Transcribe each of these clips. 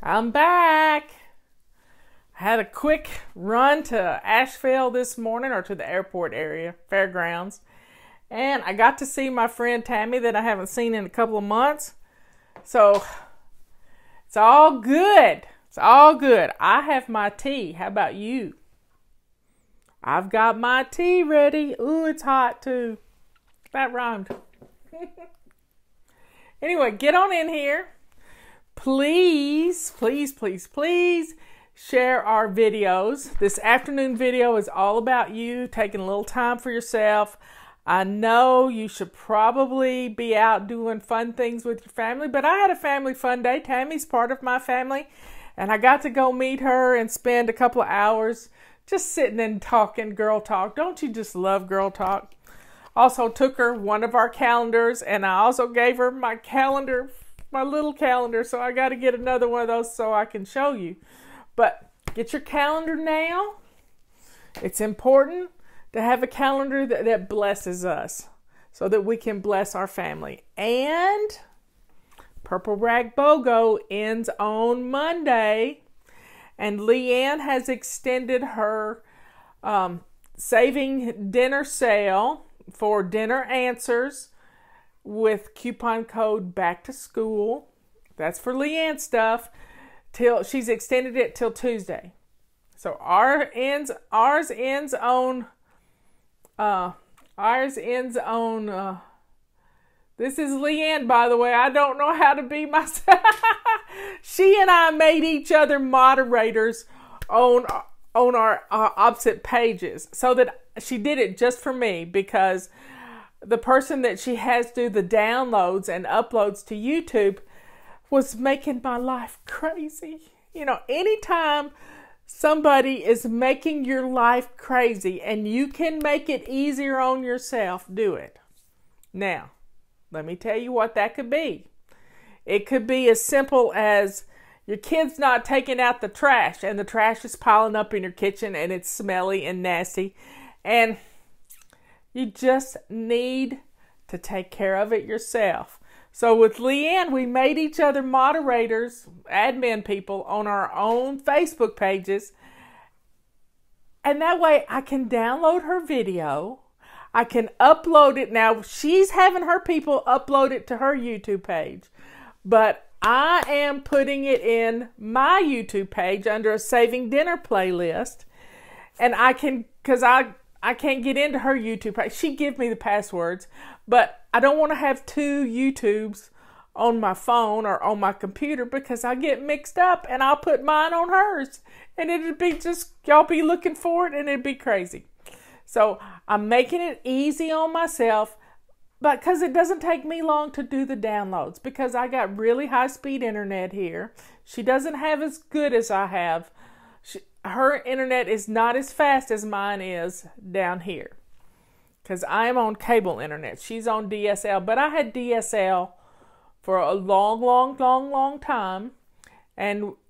I'm back. I had a quick run to Asheville this morning, or to the airport area, fairgrounds. And I got to see my friend Tammy that I haven't seen in a couple of months. So, it's all good. It's all good. I have my tea. How about you? I've got my tea ready. Ooh, it's hot too. That rhymed. Anyway, get on in here. Please, please, please, please share our videos. This afternoon video is all about you taking a little time for yourself. I know you should probably be out doing fun things with your family, but I had a family fun day. Tammy's part of my family, and I got to go meet her and spend a couple of hours just sitting and talking girl talk. Don't you just love girl talk? Also took her one of our calendars, and I also gave her my calendar, my little calendar, so I got to get another one of those so I can show you. But get your calendar now. It's important to have a calendar that blesses us so that we can bless our family. And Purple Rag BOGO ends on Monday, and Leanne has extended her saving dinner sale for dinner answers with coupon code back to school. That's for Leanne stuff. Till she's extended it till Tuesday. So ours ends on this is Leanne, by the way. I don't know how to be myself. She and I made each other moderators on our opposite pages, so that she did it just for me, because the person that she has do the downloads and uploads to YouTube was making my life crazy. You know, anytime somebody is making your life crazy and you can make it easier on yourself, do it. Now, let me tell you what that could be. It could be as simple as your kid's not taking out the trash, and the trash is piling up in your kitchen and it's smelly and nasty, and you just need to take care of it yourself. So with Leanne, we made each other moderators, admin people, on our own Facebook pages. And that way I can download her video. I can upload it. Now, she's having her people upload it to her YouTube page. But I am putting it in my YouTube page under a Saving Dinner playlist. And I can, because I can't get into her YouTube page. She give me the passwords, but I don't want to have two YouTubes on my phone or on my computer, because I get mixed up and I'll put mine on hers. And it'd be just, y'all be looking for it and it'd be crazy. So I'm making it easy on myself, but because it doesn't take me long to do the downloads, because I got really high speed internet here. She doesn't have as good as I have. Her internet is not as fast as mine is down here, because I am on cable internet. She's on DSL, but I had DSL for a long time,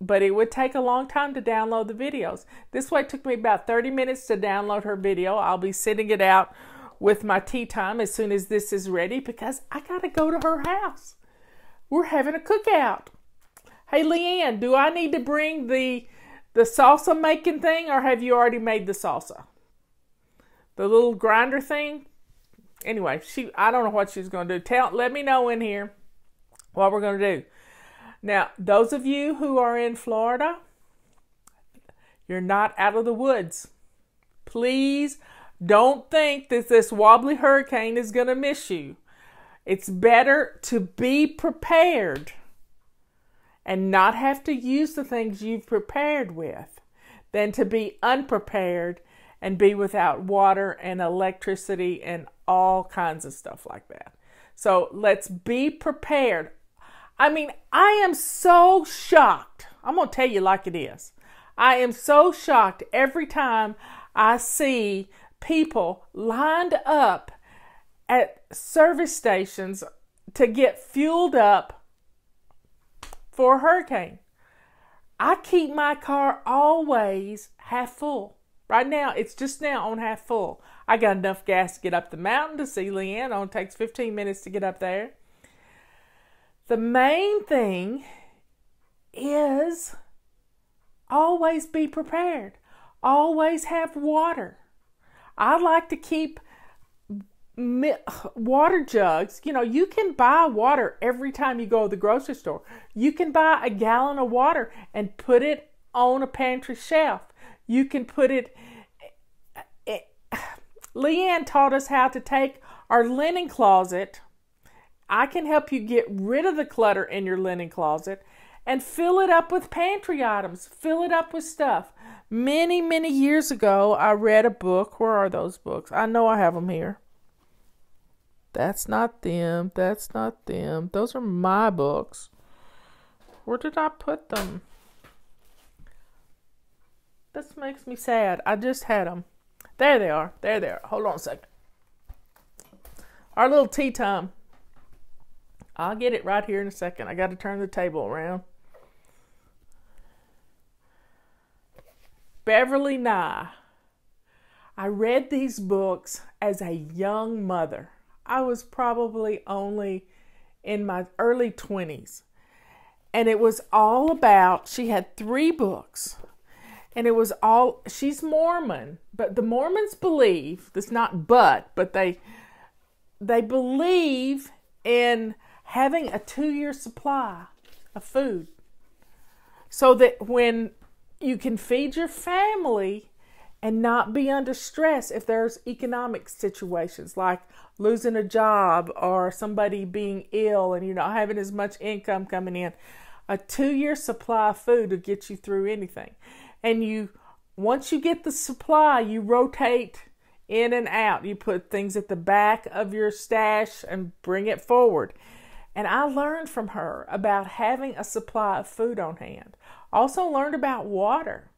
but it would take a long time to download the videos. This way it took me about 30 minutes to download her video. I'll be sitting it out with my tea time as soon as this is ready, because I got to go to her house. We're having a cookout. Hey, Leanne, do I need to bring the salsa making thing, or have you already made the salsa? The little grinder thing? Anyway, I don't know what she's going to do. Let me know in here what we're going to do. Now, those of you who are in Florida, you're not out of the woods. Please don't think that this wobbly hurricane is going to miss you. It's better to be prepared and not have to use the things you've prepared with than to be unprepared and be without water and electricity and all kinds of stuff like that. So let's be prepared. I mean, I am so shocked. I'm going to tell you like it is. I am so shocked every time I see people lined up at service stations to get fueled up for a hurricane. I keep my car always half full. Right now, it's just now on half full. I got enough gas to get up the mountain to see Leanne. It only takes 15 minutes to get up there. The main thing is always be prepared. Always have water. I like to keep water jugs. You know, you can buy water every time you go to the grocery store. You can buy a gallon of water and put it on a pantry shelf. You can put it. Leanne taught us how to take our linen closet. I can help you get rid of the clutter in your linen closet and fill it up with pantry items. Fill it up with stuff. Many, many years ago, I read a book. Where are those books? I know I have them here. That's not them. That's not them. Those are my books. Where did I put them? This makes me sad. I just had them. There they are. There they are. Hold on a second. Our little tea time. I'll get it right here in a second. I got to turn the table around. Beverly Nye. I read these books as a young mother. I was probably only in my early 20s. And it was all about, she had 3 books. And it was all, she's Mormon. But the Mormons believe, that's not but they believe in having a 2-year supply of food. So that when you can feed your family and not be under stress if there's economic situations like losing a job or somebody being ill and you're not having as much income coming in. A 2-year supply of food will get you through anything. And once you get the supply, you rotate in and out. You put things at the back of your stash and bring it forward. And I learned from her about having a supply of food on hand. Also learned about water.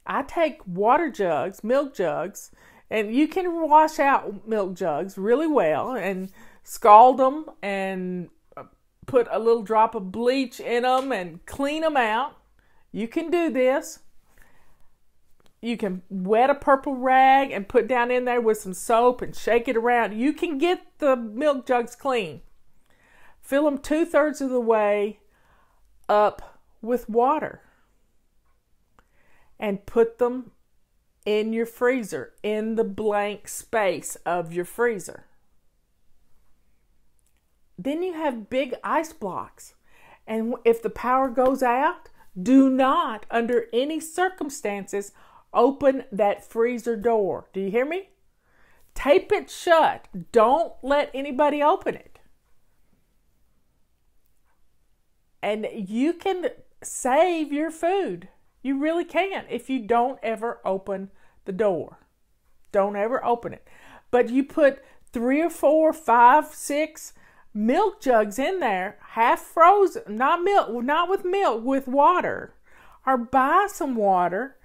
I take water jugs, milk jugs, and you can wash out milk jugs really well and scald them and put a little drop of bleach in them and clean them out. You can do this. You can wet a purple rag and put down in there with some soap and shake it around. You can get the milk jugs clean. Fill them 2/3 of the way up with water. And put them in your freezer, in the blank space of your freezer. Then you have big ice blocks. And if the power goes out, do not, under any circumstances, open that freezer door. Do you hear me? Tape it shut. Don't let anybody open it. And you can save your food. You really can if you don't ever open the door. Don't ever open it. But you put 3 or 4, 5, 6 milk jugs in there, half frozen, not with milk, with water. Or buy some water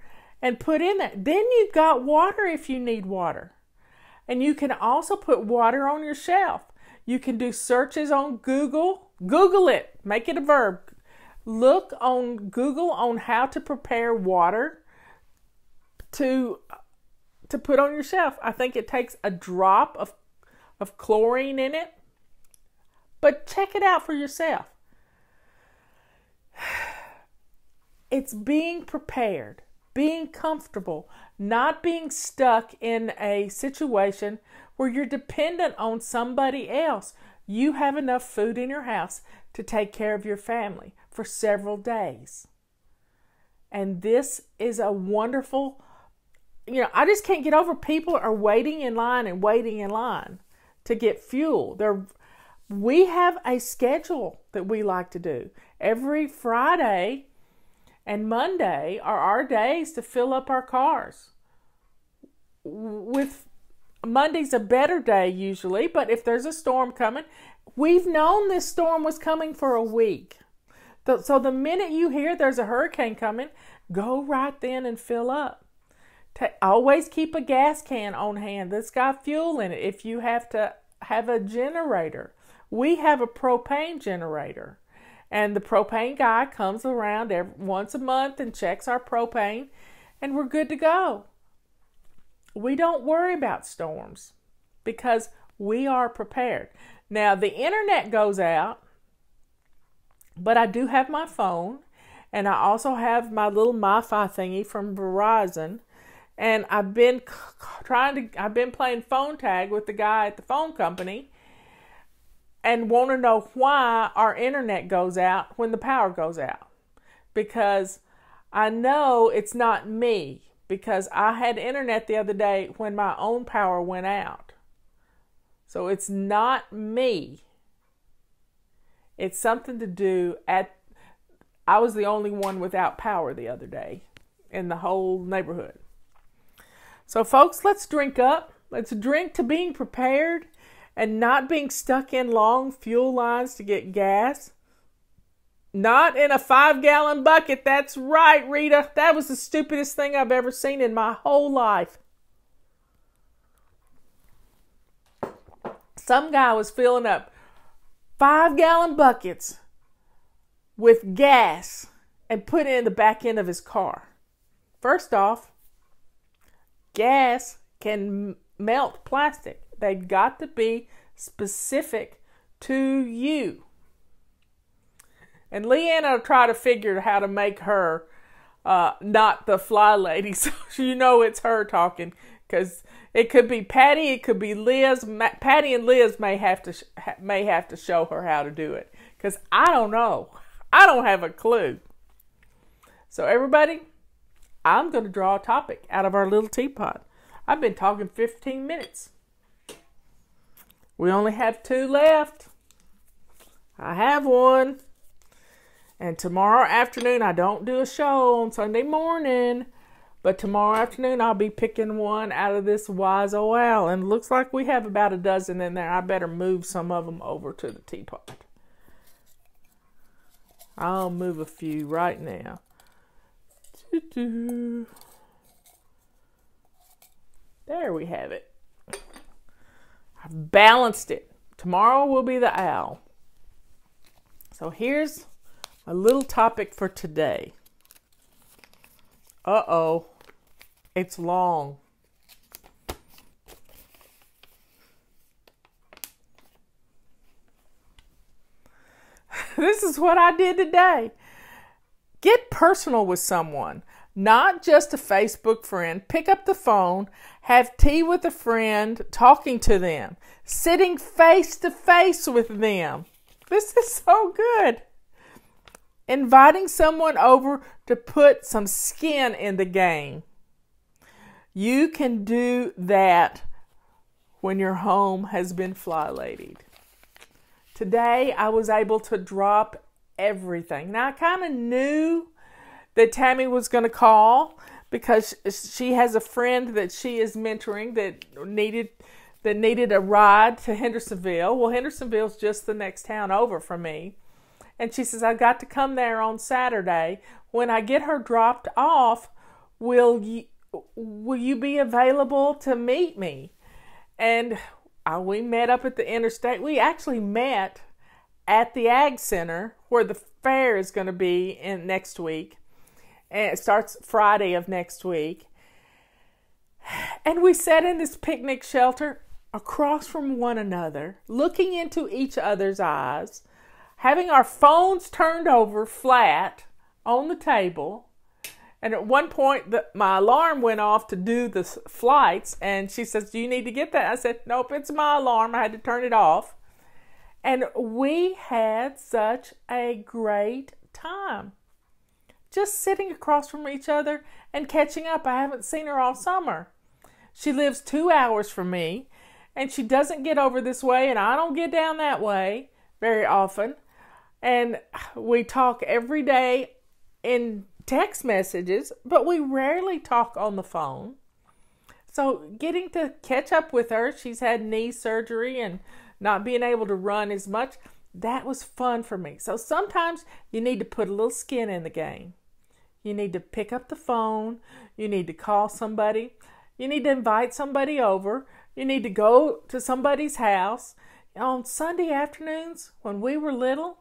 and put in there. Then you've got water if you need water. And you can also put water on your shelf. You can do searches on Google. Google it. Make it a verb. Look on Google on how to prepare water to put on your shelf. I think it takes a drop of chlorine in it. But check it out for yourself. It's being prepared, being comfortable, not being stuck in a situation where you're dependent on somebody else. You have enough food in your house to take care of your family for several days. And this is a wonderful, I just can't get over people are waiting in line to get fuel. We have a schedule that we like to do. Every Friday and Monday are our days to fill up our cars. With Monday's a better day usually, but if there's a storm coming, we've known this storm was coming for a week. So the minute you hear there's a hurricane coming, go right then and fill up. Always keep a gas can on hand that's got fuel in it if you have to have a generator. We have a propane generator, and the propane guy comes around once a month and checks our propane, and we're good to go. We don't worry about storms because we are prepared. Now, the internet goes out, but I do have my phone, And I also have my little MiFi thingy from Verizon. And I've been playing phone tag with the guy at the phone company and want to know why our internet goes out when the power goes out. Because I know it's not me, because I had internet the other day when my own power went out. So it's not me. It's something to do I was the only one without power the other day in the whole neighborhood. So folks, let's drink up. Let's drink to being prepared and not being stuck in long fuel lines to get gas. Not in a 5-gallon bucket. That's right, Rita. That was the stupidest thing I've ever seen in my whole life. Some guy was filling up 5-gallon buckets with gas and put it in the back end of his car. First off, gas can melt plastic. They've got to be specific to you. And Leanna will try to figure how to make her not the fly lady, so you know it's her talking. Because it could be Patty, it could be Liz. Patty and Liz may have to show her how to do it. Because I don't know. I don't have a clue. So everybody, I'm going to draw a topic out of our little teapot. I've been talking 15 minutes. We only have 2 left. I have one. And tomorrow afternoon, I don't do a show on Sunday morning. But tomorrow afternoon, I'll be picking one out of this wise old owl. And it looks like we have about a dozen in there. I better move some of them over to the teapot. I'll move a few right now. There we have it. I've balanced it. Tomorrow will be the owl. So here's a little topic for today. Uh-oh. It's long. This is what I did today. Get personal with someone. Not just a Facebook friend. Pick up the phone. Have tea with a friend. Talking to them. Sitting face to face with them. This is so good. Inviting someone over to put some skin in the game. You can do that when your home has been fly-ladied. Today, I was able to drop everything. Now, I kind of knew that Tammy was going to call because she has a friend that she is mentoring that needed a ride to Hendersonville. Well, Hendersonville's just the next town over from me. And she says, I've got to come there on Saturday. When I get her dropped off, will you be available to meet me? And we met up at the interstate. We actually met at the Ag Center where the fair is going to be next week. And it starts Friday of next week. And we sat in this picnic shelter across from one another, looking into each other's eyes, having our phones turned over flat on the table. And at one point, my alarm went off to do the flights. And she says, do you need to get that? I said, nope, it's my alarm. I had to turn it off. And we had such a great time. Just sitting across from each other and catching up. I haven't seen her all summer. She lives 2 hours from me. And she doesn't get over this way. And I don't get down that way very often. And we talk every day in text messages, but we rarely talk on the phone. So getting to catch up with her, she's had knee surgery and not being able to run as much, that was fun for me. So sometimes you need to put a little skin in the game. You need to pick up the phone. You need to call somebody. You need to invite somebody over. You need to go to somebody's house. On Sunday afternoons, when we were little,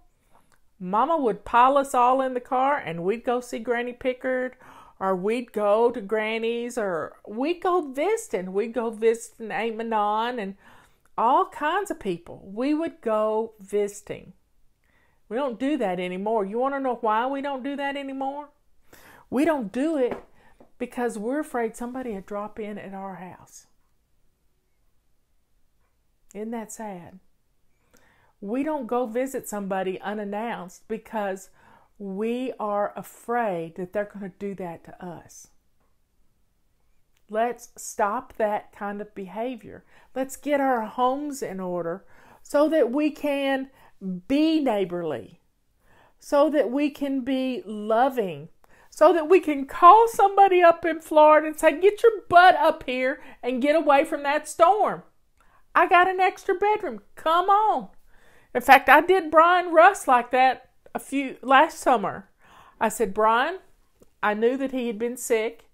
Mama would pile us all in the car and we'd go see Granny Pickard, or we'd go to Granny's, or we'd go visiting. We'd go visiting Aunt Manon and all kinds of people. We would go visiting. We don't do that anymore. You want to know why we don't do that anymore? We don't do it because we're afraid somebody will drop in at our house. Isn't that sad? We don't go visit somebody unannounced because we are afraid that they're going to do that to us. Let's stop that kind of behavior. Let's get our homes in order so that we can be neighborly, so that we can be loving, so that we can call somebody up in Florida and say, get your butt up here and get away from that storm. I got an extra bedroom. Come on. In fact, I did Brian Russ like that last summer. I said, Brian, I knew that he had been sick.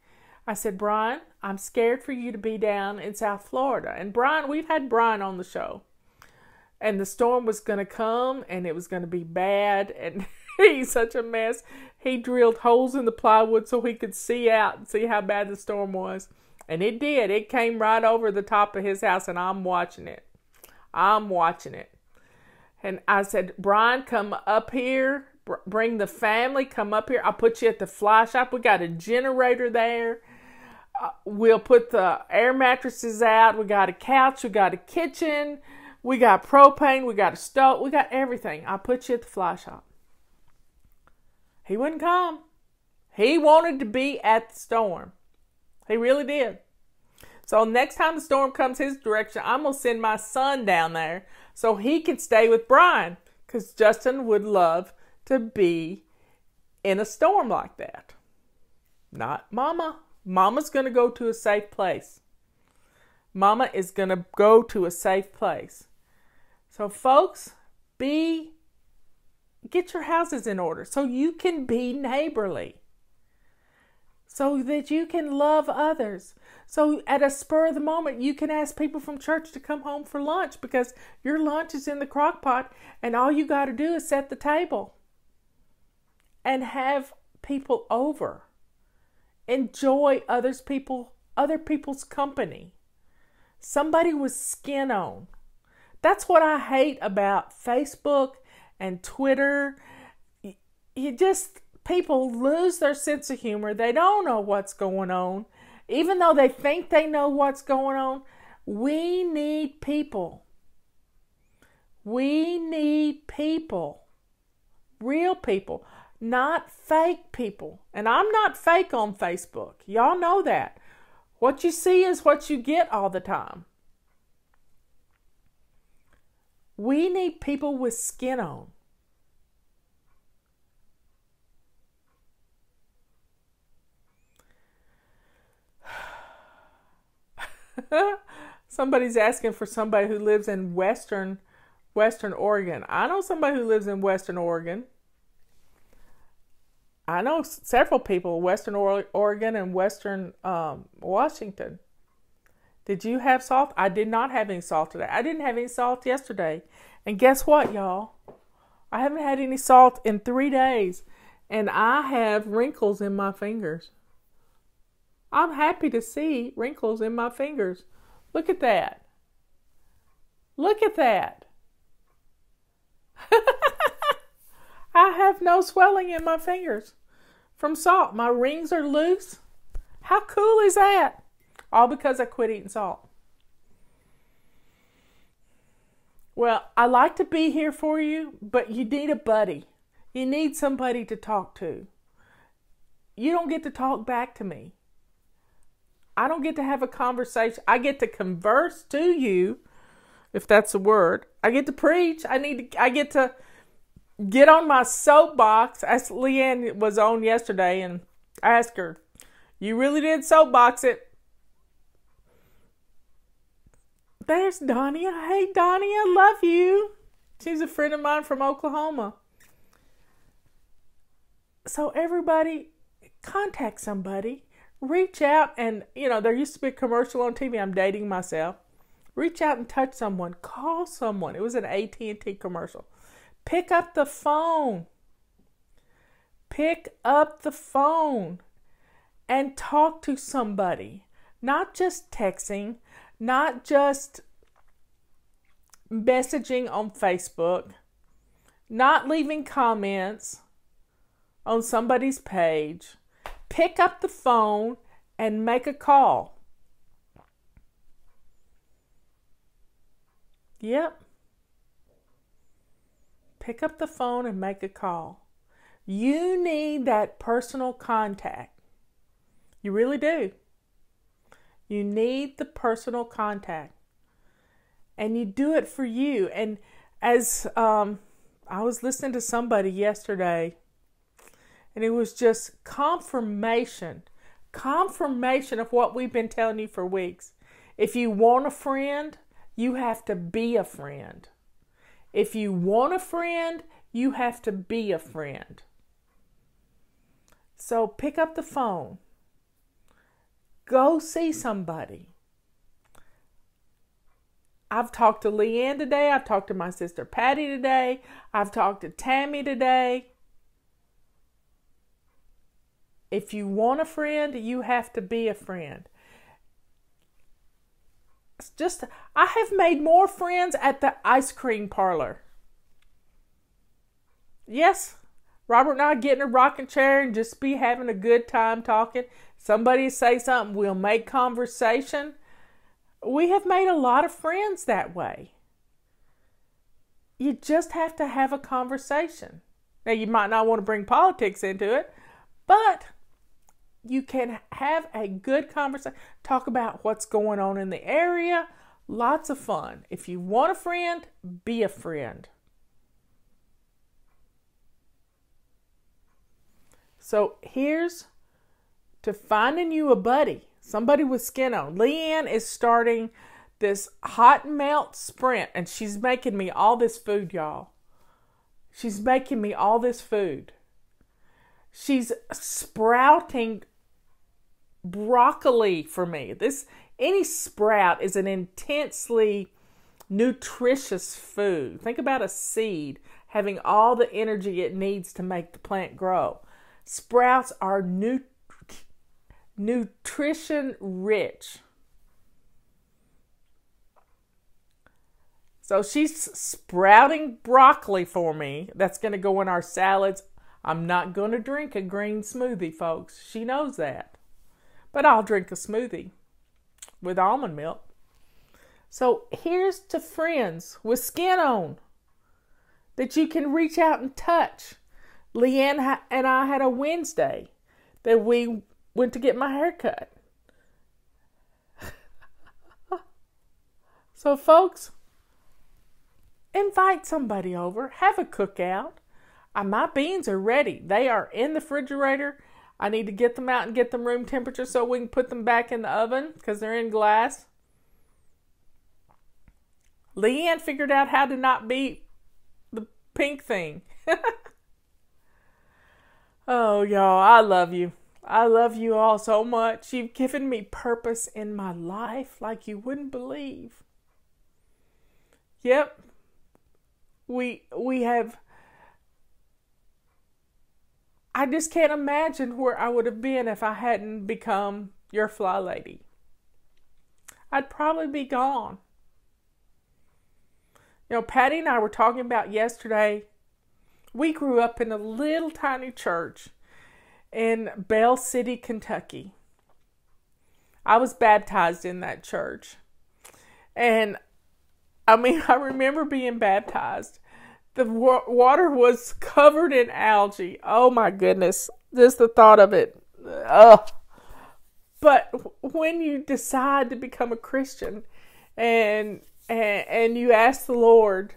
I said, Brian, I'm scared for you to be down in South Florida. And Brian, we've had Brian on the show. And the storm was going to come and it was going to be bad. And he's such a mess. He drilled holes in the plywood so he could see out and see how bad the storm was. And it did. It came right over the top of his house and I'm watching it. I'm watching it. And I said, Brian, come up here. Bring the family. Come up here. I'll put you at the fly shop. We got a generator there. We'll put the air mattresses out. We got a couch. We got a kitchen. We got propane. We got a stove. We got everything. I'll put you at the fly shop. He wouldn't come. He wanted to be at the storm. He really did. So next time the storm comes his direction, I'm going to send my son down there so he can stay with Brian, because Justin would love to be in a storm like that. Not Mama. Mama's going to go to a safe place. Mama is going to go to a safe place. So folks, get your houses in order so you can be neighborly. So that you can love others. So at a spur of the moment, you can ask people from church to come home for lunch because your lunch is in the crock pot and all you got to do is set the table and have people over. Enjoy other people's company. Somebody with skin on. That's what I hate about Facebook and Twitter. People lose their sense of humor. They don't know what's going on. Even though they think they know what's going on, we need people. We need people. Real people. Not fake people. And I'm not fake on Facebook. Y'all know that. What you see is what you get all the time. We need people with skin on. Somebody's asking for somebody who lives in Western Oregon. I know somebody who lives in Western Oregon. I know several people, Western Oregon and Western Washington. Did you have salt? I did not have any salt today. I didn't have any salt yesterday. And guess what, y'all? I haven't had any salt in 3 days. And I have wrinkles in my fingers. I'm happy to see wrinkles in my fingers. Look at that. Look at that. I have no swelling in my fingers from salt. My rings are loose. How cool is that? All because I quit eating salt. Well, I like to be here for you, but you need a buddy. You need somebody to talk to. You don't get to talk back to me. I don't get to have a conversation. I get to converse to you, if that's a word. I get to preach. I get to get on my soapbox. As Leanne was on yesterday, and I asked her, you really did soapbox it. There's Donia. Hey, Donia, love you. She's a friend of mine from Oklahoma. So everybody, contact somebody. Reach out and, there used to be a commercial on TV. I'm dating myself. Reach out and touch someone. Call someone. It was an AT&T commercial. Pick up the phone. Pick up the phone and talk to somebody. Not just texting. Not just messaging on Facebook. not leaving comments on somebody's page. Pick up the phone and make a call. Yep. Pick up the phone and make a call. You need that personal contact. You really do. You need the personal contact. And you do it for you. And as I was listening to somebody yesterday, and it was just confirmation of what we've been telling you for weeks. If you want a friend, you have to be a friend. If you want a friend, you have to be a friend. So pick up the phone. Go see somebody. I've talked to Leanne today. I've talked to my sister Patty today. I've talked to Tammy today. If you want a friend, you have to be a friend. It's just, I have made more friends at the ice cream parlor. Yes, Robert and I get in a rocking chair and just be having a good time talking. Somebody say something, we'll make conversation. We have made a lot of friends that way. You just have to have a conversation. Now, you might not want to bring politics into it, but you can have a good conversation. Talk about what's going on in the area. Lots of fun. If you want a friend, be a friend. So here's to finding you a buddy. Somebody with skin on. Leanne is starting this hot melt sprint, and she's making me all this food, y'all. She's making me all this food. She's sprouting broccoli for me. Any sprout is an intensely nutritious food. Think about a seed having all the energy it needs to make the plant grow. Sprouts are nutrition rich. So she's sprouting broccoli for me. That's going to go in our salads. I'm not going to drink a green smoothie, folks. She knows that. But I'll drink a smoothie with almond milk. So here's to friends with skin on that you can reach out and touch. Leanne and I had a Wednesday that we went to get my hair cut. So folks, invite somebody over. Have a cookout. My beans are ready. They are in the refrigerator. I need to get them out and get them room temperature so we can put them back in the oven because they're in glass. Leanne figured out how to not be the pink thing. Oh, y'all, I love you. I love you all so much. You've given me purpose in my life like you wouldn't believe. Yep. We have... I just can't imagine where I would have been if I hadn't become your fly lady. I'd probably be gone. You know, Patty and I were talking about yesterday. We grew up in a little tiny church in Bell City, Kentucky. I was baptized in that church. And I remember being baptized. The water was covered in algae. Oh my goodness. Just the thought of it. Ugh. But when you decide to become a Christian and you ask the Lord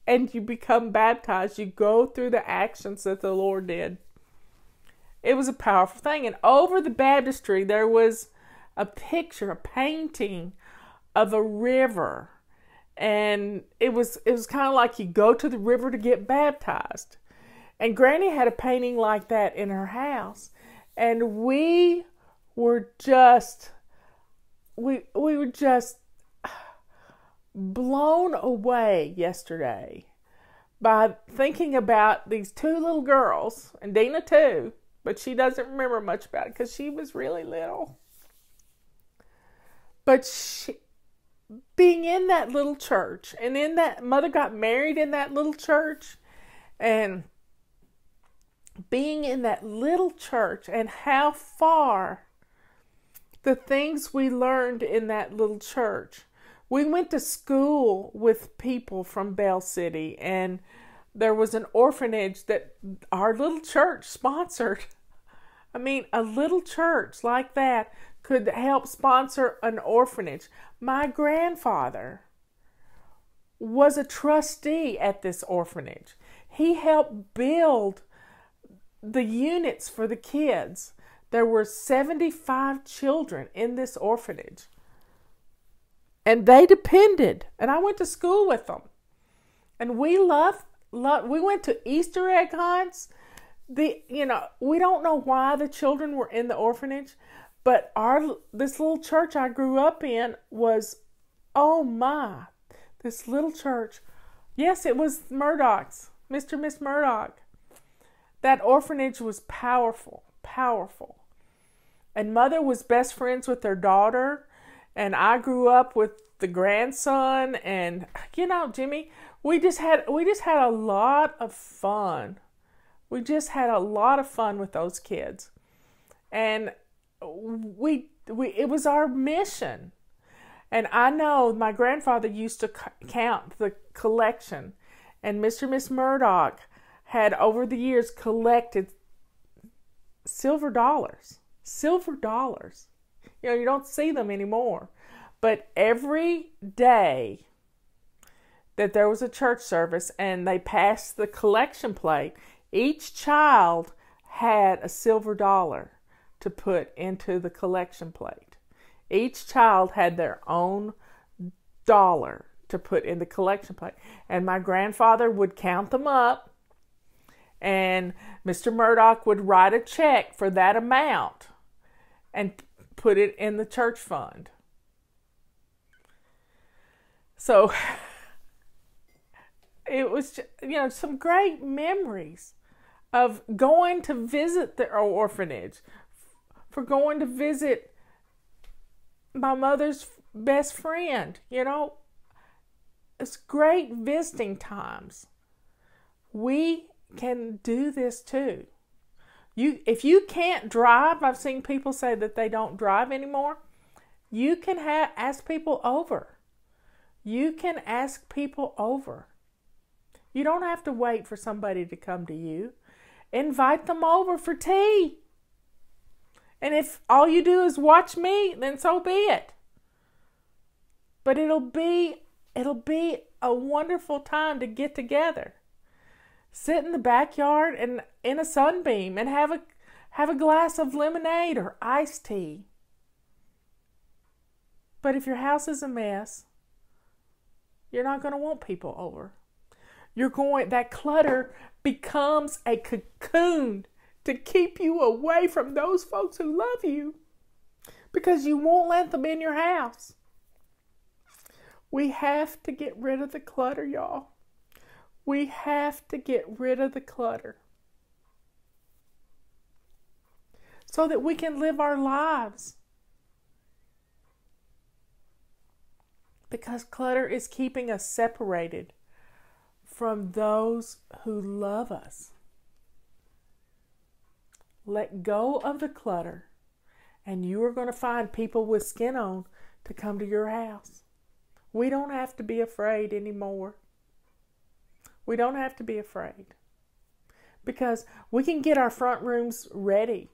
and you become baptized, you go through the actions that the Lord did. It was a powerful thing. And over the baptistry, there was a picture, a painting of a river. And it was kind of like you go to the river to get baptized. And Granny had a painting like that in her house. And we were just blown away yesterday by thinking about these two little girls, and Dina too, but she doesn't remember much about it because she was really little. But being in that little church, and in that, Mother got married in that little church, and being in that little church, and how far the things we learned in that little church. We went to school with people from Bell City, and there was an orphanage that our little church sponsored. I mean, a little church like that could help sponsor an orphanage. My grandfather was a trustee at this orphanage. He helped build the units for the kids. There were 75 children in this orphanage. And they depended. And I went to school with them. And we we went to Easter egg hunts. We don't know why the children were in the orphanage, but this little church I grew up in was, oh my, this little church. Yes, it was Murdoch's, Mr. and Miss Murdoch. That orphanage was powerful, powerful. And Mother was best friends with their daughter, and I grew up with the grandson, and Jimmy, we just had a lot of fun. We just had a lot of fun with those kids. And it was our mission. And I know my grandfather used to count the collection, and Mr. and Miss Murdoch had over the years collected silver dollars. Silver dollars. You don't see them anymore. But every day that there was a church service and they passed the collection plate, each child had a silver dollar to put into the collection plate. Each child had their own dollar to put in the collection plate. And my grandfather would count them up, and Mr. Murdoch would write a check for that amount and put it in the church fund. So it was, some great memories of going to visit the orphanage, for going to visit my mother's best friend. It's great visiting times. We can do this too. If you can't drive, I've seen people say that they don't drive anymore. You can ask people over. You can ask people over. You don't have to wait for somebody to come to you. Invite them over for tea. And if all you do is watch me, then so be it. But it'll be a wonderful time to get together. Sit in the backyard and in a sunbeam and have a glass of lemonade or iced tea. But if your house is a mess, you're not going to want people over. That clutter becomes a cocoon to keep you away from those folks who love you, because you won't let them in your house. We have to get rid of the clutter, y'all. We have to get rid of the clutter so that we can live our lives. Because clutter is keeping us separated from those who love us. Let go of the clutter, and you are going to find people with skin on to come to your house. We don't have to be afraid anymore. We don't have to be afraid, because we can get our front rooms ready.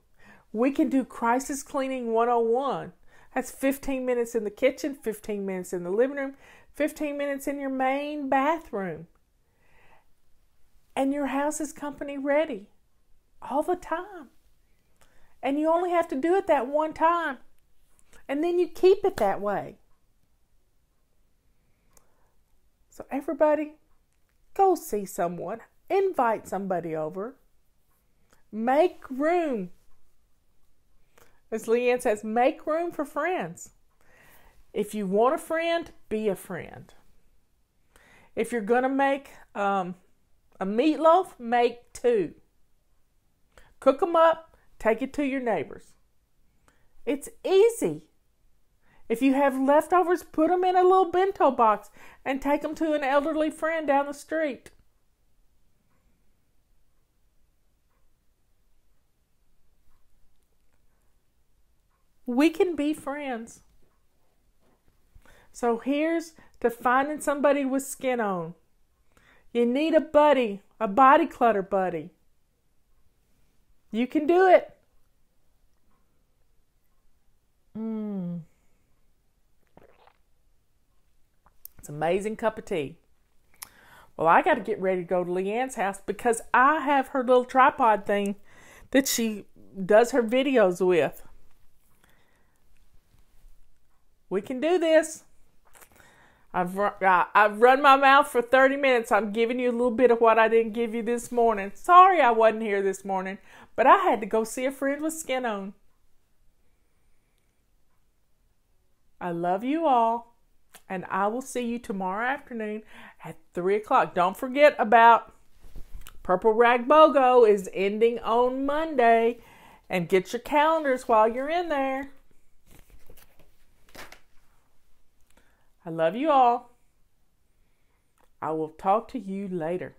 We can do crisis cleaning 101. That's 15 minutes in the kitchen, 15 minutes in the living room, 15 minutes in your main bathroom. And your house is company ready all the time. And you only have to do it that one time. And then you keep it that way. So everybody, go see someone. Invite somebody over. Make room. As Leanne says, make room for friends. If you want a friend, be a friend. If you're going to make a meatloaf, make 2. Cook them up, take it to your neighbors. It's easy. If you have leftovers, put them in a little bento box and take them to an elderly friend down the street. We can be friends. So here's to finding somebody with skin on. You need a buddy, a body clutter buddy. You can do it. It's an amazing cup of tea. Well, I got to get ready to go to Leanne's house because I have her little tripod thing that she does her videos with. We can do this. I've run my mouth for 30 minutes. I'm giving you a little bit of what I didn't give you this morning. Sorry I wasn't here this morning, but I had to go see a friend with skin on. I love you all, and I will see you tomorrow afternoon at 3 o'clock. Don't forget about Purple Rag BOGO is ending on Monday, and get your calendars while you're in there. I love you all. I will talk to you later.